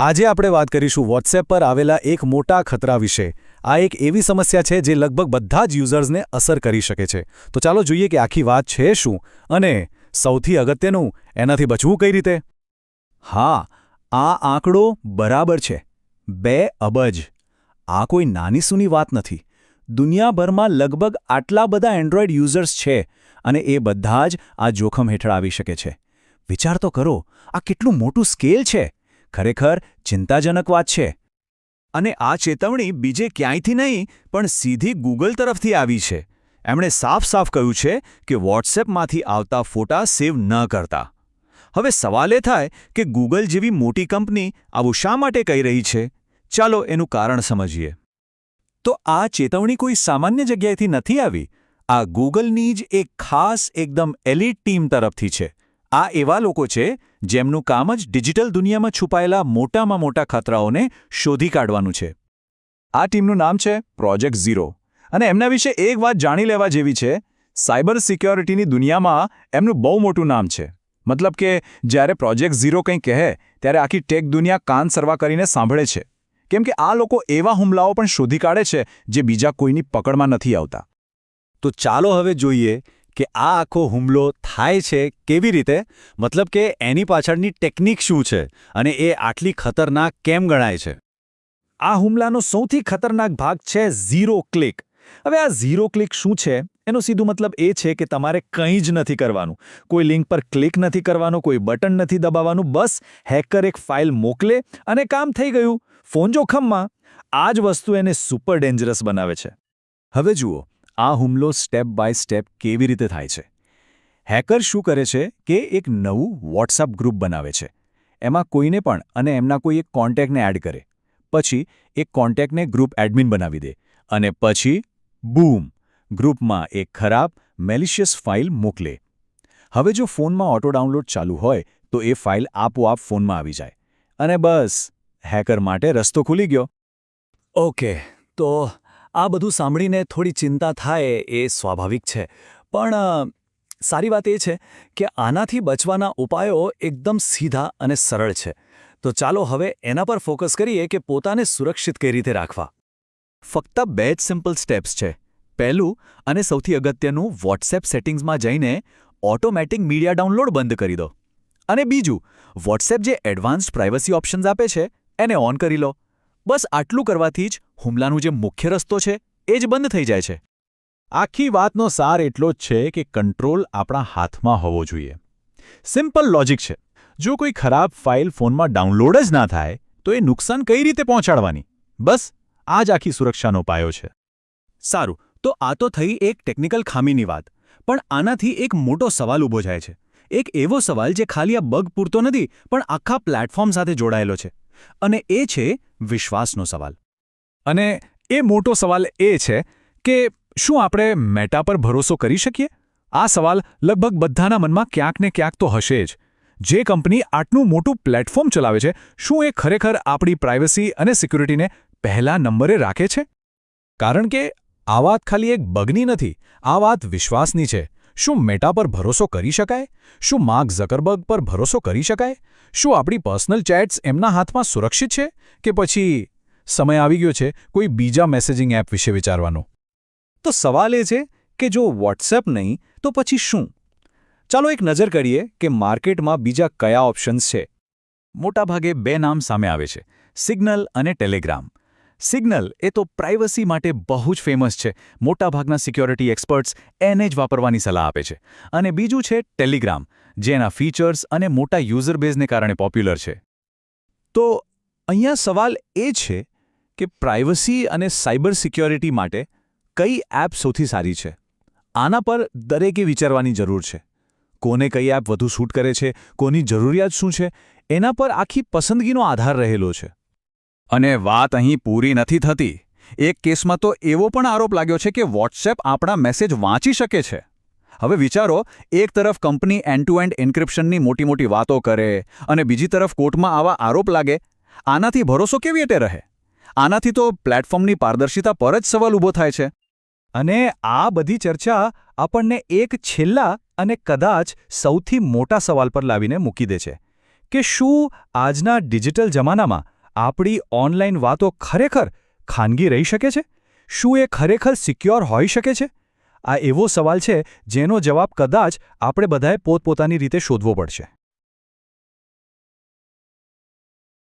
આજે આપણે વાત કરીશું વોટ્સએપ પર આવેલા એક મોટા ખતરા વિશે. આ એક એવી સમસ્યા છે જે લગભગ બધા જ યુઝર્સને અસર કરી શકે છે. તો ચાલો જોઈએ કે આખી વાત છે શું અને સૌથી અગત્યનું એનાથી બચવું કઈ રીતે. હા, આ આંકડો બરાબર છે. 2 અબજ. આ કોઈ નાની સૂની વાત નથી. દુનિયાભરમાં લગભગ આટલા બધા એન્ડ્રોઇડ યુઝર્સ છે અને એ બધા જ આ જોખમ હેઠળ આવી શકે છે. વિચાર તો કરો, આ કેટલું મોટું સ્કેલ છે. ખરેખર ચિંતાજનક વાત છે. અને આ ચેતવણી બીજે ક્યાંયથી નહીં પણ સીધી ગૂગલ તરફથી આવી છે. એમણે સાફ કહ્યું છે કે વોટ્સએપમાંથી આવતા ફોટા સેવ ન કરતા. હવે સવાલ એ થાય કે ગૂગલ જેવી મોટી કંપની આવું શા માટે કહી રહી છે? ચાલો એનું કારણ સમજીએ. તો આ ચેતવણી કોઈ સામાન્ય જગ્યાએથી નથી આવી. આ ગૂગલની જ એક ખાસ એકદમ એલિટ ટીમ તરફથી છે. આ એવા લોકો છે જેમનું કામ જ ડિજિટલ દુનિયામાં છુપાયેલા મોટામાં મોટા ખતરાઓને શોધી કાઢવાનું છે. આ ટીમનું નામ છે પ્રોજેક્ટ ઝીરો. અને એમના વિશે એક વાત જાણી લેવા જેવી છે. સાયબર સિક્યોરિટીની દુનિયામાં એમનું બહુ મોટું નામ છે. મતલબ કે જ્યારે પ્રોજેક્ટ ઝીરો કંઈ કહે ત્યારે આખી ટેક દુનિયા કાન સરવા કરીને સાંભળે છે. કેમ કે આ લોકો એવા હુમલાઓ પણ શોધી કાઢે છે જે બીજા કોઈની પકડમાં નથી આવતા. તો ચાલો હવે જોઈએ કે આ આખો હુમલો થાય છે કેવી રીતે, મતલબ કે એની પાછળની ટેકનિક શું છે અને એ આટલી ખતરનાક કેમ ગણાય છે. આ હુમલાનો સૌથી ખતરનાક ભાગ છે ઝીરો ક્લિક. હવે આ ઝીરો ક્લિક શું છે? એનો સીધું મતલબ એ છે કે તમારે કંઈ જ નથી કરવાનું. કોઈ લિંક પર ક્લિક નથી કરવાનું, કોઈ બટન નથી દબાવવાનું. બસ હેકર એક ફાઇલ મોકલે અને કામ થઈ ગયું. ફોન જોખમમાં. આ જ વસ્તુ એને સુપર ડેન્જરસ બનાવે છે. હવે જુઓ, આ હુમલો સ્ટેપ બાય સ્ટેપ કેવી રીતે થાય છે. હેકર શું કરે છે કે એક નવું વોટ્સએપ ગ્રુપ બનાવે છે. એમાં કોઈને પણ અને એમના કોઈ એક કોન્ટેક્ટને એડ કરે. પછી એક કોન્ટેક્ટને ગ્રુપ એડમિન બનાવી દે અને પછી બૂમ, ગ્રુપમાં એક ખરાબ મેલિશિયસ ફાઇલ મોકલે. હવે જો ફોનમાં ઓટો ડાઉનલોડ ચાલુ હોય તો એ ફાઇલ આપોઆપ ફોનમાં આવી જાય અને બસ હેકર માટે રસ્તો ખુલી ગયો. ઓકે, તો આ બધું સાંભળીને થોડી ચિંતા થાય એ સ્વાભાવિક છે. પણ સારી વાત એ છે કે આનાથી બચવાના ઉપાયો એકદમ સીધા અને સરળ છે. તો ચાલો હવે એના પર ફોકસ કરીએ કે પોતાને સુરક્ષિત કઈ રીતે રાખવા. ફક્ત 2 જ સિમ્પલ સ્ટેપ્સ છે. પહેલું અને સૌથી અગત્યનું, વોટ્સએપ સેટિંગ્સમાં જઈને ઓટોમેટિક મીડિયા ડાઉનલોડ બંધ કરી દો. અને બીજું, વોટ્સએપ જે એડવાન્સ્ડ પ્રાઇવસી ઓપ્શન્સ આપે છે એને ઓન કરી લો. બસ આટલું કરવાથી જ હુમલાનું જે મુખ્ય રસ્તો છે એ જ બંધ થઈ જાય છે. આખી વાતનો સાર એટલો જ છે કે કંટ્રોલ આપણા હાથમાં હોવો જોઈએ. સિમ્પલ લોજિક છે. જો કોઈ ખરાબ ફાઇલ ફોનમાં ડાઉનલોડ જ ના થાય તો એ નુકસાન કઈ રીતે પહોંચાડવાની? બસ આ જ આખી સુરક્ષાનો પાયો છે. સારું, તો આ તો થઈ એક ટેકનિકલ ખામીની વાત. પણ આનાથી એક મોટો સવાલ ઊભો થાય છે. એક એવો સવાલ જે ખાલી આ બગ પૂરતો નથી પણ આખા પ્લેટફોર્મ સાથે જોડાયેલો છે. અને એ છે વિશ્વાસનો સવાલ. અને એ મોટો સવાલ એ છે કે શું આપણે મેટા પર ભરોસો કરી શકીએ? આ સવાલ લગભગ બધાના મનમાં ક્યાંક ને ક્યાંક તો હશે જ. જે કંપની આટલું મોટું પ્લેટફોર્મ ચલાવે છે, શું એ ખરેખર આપણી પ્રાઇવસી અને સિક્યુરિટીને પહેલા નંબરે રાખે છે? કારણ કે આ વાત ખાલી એક બગની નથી, આ વાત વિશ્વાસની છે. શું મેટા પર ભરોસો કરી શકાય? શું માર્ક ઝકરબર્ગ પર ભરોસો કરી શકાય? શું આપણી પર્સનલ ચેટ્સ એમના હાથમાં સુરક્ષિત છે? કે પછી સમય આવી ગયો છે કોઈ બીજા મેસેજિંગ એપ વિશે વિચારવાનો? તો સવાલ એ છે કે જો વોટ્સએપ નહીં તો પછી શું? ચાલો એક નજર કરીએ કે માર્કેટમાં બીજા કયા ઓપ્શન્સ છે. મોટાભાગે 2 નામ સામે આવે છે, સિગ્નલ અને ટેલિગ્રામ. સિગ્નલ એ તો પ્રાઇવસી માટે બહુ જ ફેમસ છે. મોટાભાગના સિક્યોરિટી એક્સપર્ટ્સ એને જ વાપરવાની સલાહ આપે છે. અને બીજું છે ટેલિગ્રામ, જે એના ફીચર્સ અને મોટા યુઝર બેઝને કારણે પોપ્યુલર છે. તો અહીંયા સવાલ એ છે કે પ્રાઇવસી અને સાયબર સિક્યોરિટી માટે કઈ એપ સૌથી સારી છે? આના પર દરેકે વિચારવાની જરૂર છે. કોને કઈ એપ વધુ સૂટ કરે છે, કોની જરૂરિયાત શું છે, એના પર આખી પસંદગીનો આધાર રહેલો છે. અને વાત અહીં પૂરી નથી થતી. એક કેસમાં તો એવો પણ આરોપ લાગ્યો છે કે વોટ્સએપ આપણા મેસેજ વાંચી શકે છે. હવે વિચારો, એક તરફ કંપની એન્ડ ટુ એન્ડ એન્ક્રિપ્શનની મોટી વાતો કરે અને બીજી તરફ કોર્ટમાં આવા આરોપ લાગે. આનાથી ભરોસો કેવી રીતે રહે? આનાથી તો પ્લેટફોર્મની પારદર્શિતા પર જ સવાલ ઊભો થાય છે. અને આ બધી ચર્ચા આપણને એક છેલ્લા અને કદાચ સૌથી મોટા સવાલ પર લાવીને મૂકી દે છે કે શું આજના ડિજિટલ જમાનામાં આપણી ઓનલાઈન વાતો ખરેખર ખાનગી રહી શકે છે? શું એ ખરેખર સિક્યોર હોઈ શકે છે? આ એવો સવાલ છે જેનો જવાબ કદાચ આપણે બધાએ પોતપોતાની રીતે શોધવો પડશે.